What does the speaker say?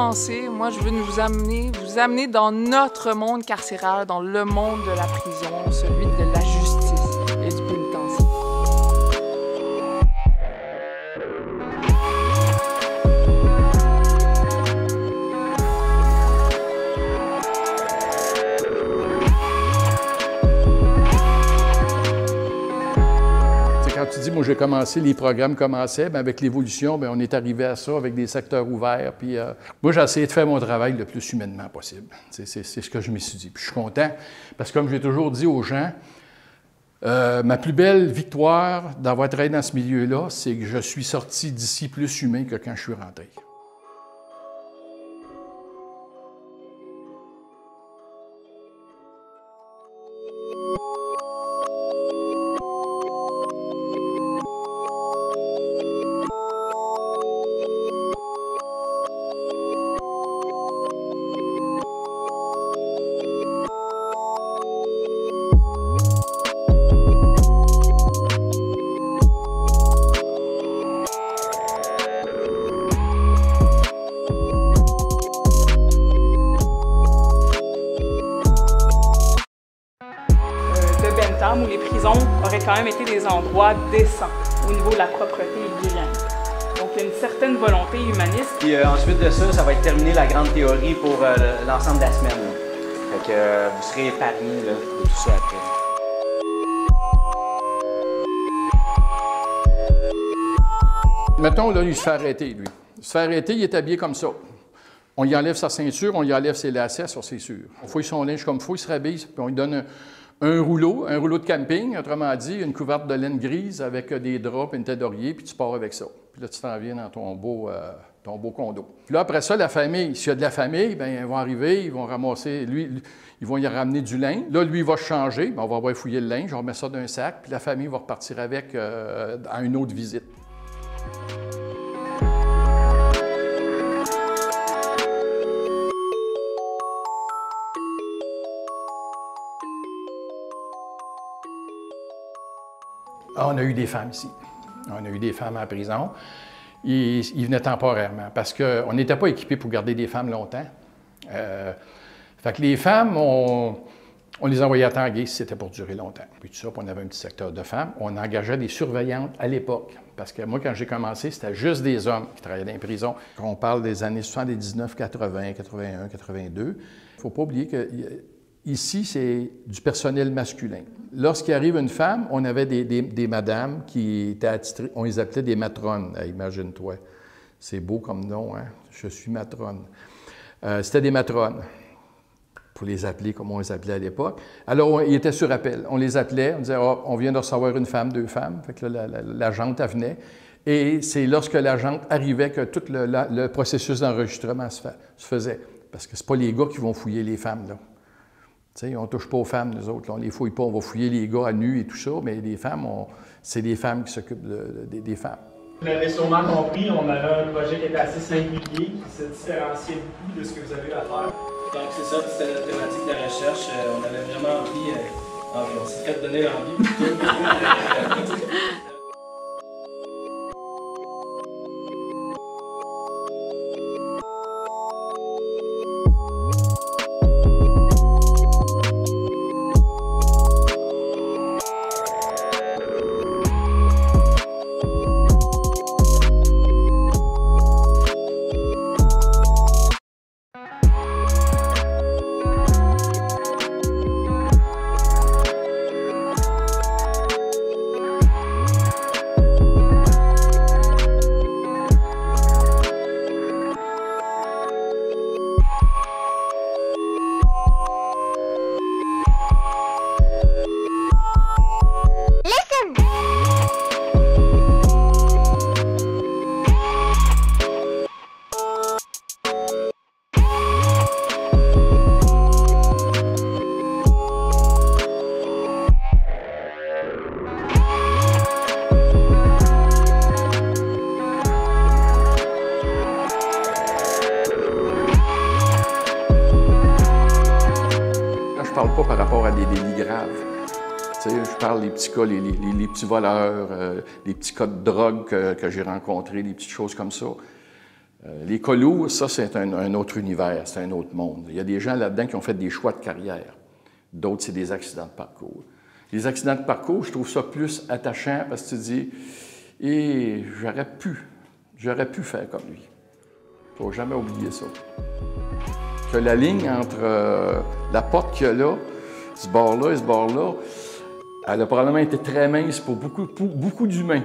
commencer, moi, je veux vous amener dans notre monde carcéral, dans le monde de la prison, celui de la justice et du pénitencier. Quand tu dis, moi j'ai commencé, les programmes commençaient, bien, avec l'évolution, on est arrivé à ça avec des secteurs ouverts. Puis, moi, j'ai essayé de faire mon travail le plus humainement possible. C'est ce que je me suis dit. Puis je suis content parce que, comme j'ai toujours dit aux gens, ma plus belle victoire d'avoir travaillé dans ce milieu-là, c'est que je suis sorti d'ici plus humain que quand je suis rentré. Où les prisons auraient quand même été des endroits décents au niveau de la propreté et de l'hygiène. Donc il y a une certaine volonté humaniste. Puis ensuite de ça, ça va être terminé la grande théorie pour l'ensemble de la semaine. Fait que vous serez épargnés de tout ça après. Mettons, là, il se fait arrêter, lui. Il se fait arrêter, il est habillé comme ça. On lui enlève sa ceinture, on lui enlève ses lacets, ça c'est sûr. On fouille son linge comme il faut, il se rhabille, puis on lui donne un rouleau de camping, autrement dit, une couverte de laine grise avec des draps et une tête d'oreiller, puis tu pars avec ça. Puis là, tu t'en viens dans ton beau condo. Puis là, après ça, la famille, s'il y a de la famille, bien, ils vont arriver, ils vont ramasser, ils vont y ramener du linge. Là, lui, il va se changer, bien, on va avoir fouillé le linge, on remet ça dans un sac, puis la famille va repartir avec à une autre visite. On a eu des femmes ici. On a eu des femmes en prison. Ils venaient temporairement parce qu'on n'était pas équipés pour garder des femmes longtemps. Fait que les femmes, on les envoyait à Tanguay si c'était pour durer longtemps. Puis tout ça, puis on avait un petit secteur de femmes. On engageait des surveillantes à l'époque. Parce que moi, quand j'ai commencé, c'était juste des hommes qui travaillaient dans les prisons. Quand on parle des années 79, 80, 81, 82, il ne faut pas oublier que ici, c'est du personnel masculin. Lorsqu'il arrive une femme, on avait des madames qui étaient attitrées, on les appelait des matrones, imagine-toi. C'est beau comme nom, hein? Je suis matrone. C'était des matrones, pour les appeler comme on les appelait à l'époque. Alors, ils étaient sur appel. On les appelait, on disait, oh, on vient de recevoir une femme, 2 femmes. Fait que là, l'agente, elle venait. Et c'est lorsque l'agente arrivait que tout le processus d'enregistrement se faisait. Parce que ce pas les gars qui vont fouiller les femmes, là. T'sais, on ne touche pas aux femmes, nous autres. Là, on ne les fouille pas, on va fouiller les gars à nu et tout ça, mais les femmes, c'est les femmes qui s'occupent des femmes. Vous l'avez sûrement compris, on avait un projet qui était assez singulier, qui se différenciait beaucoup de ce que vous avez à faire. Donc c'est ça, c'était la thématique de la recherche. On avait vraiment envie, on s'est fait donner envie plutôt. Je parle pas par rapport à des délits graves. Tu sais, je parle des petits cas, les petits voleurs, les petits cas de drogue que j'ai rencontrés, des petites choses comme ça. Les colos, ça, c'est un autre univers, c'est un autre monde. Il y a des gens là-dedans qui ont fait des choix de carrière. D'autres, c'est des accidents de parcours. Les accidents de parcours, je trouve ça plus attachant parce que tu te dis, et j'aurais pu faire comme lui. Il ne faut jamais oublier ça. Que la ligne entre la porte qu'il y a là, ce bord-là et ce bord-là, elle a probablement été très mince pour beaucoup d'humains.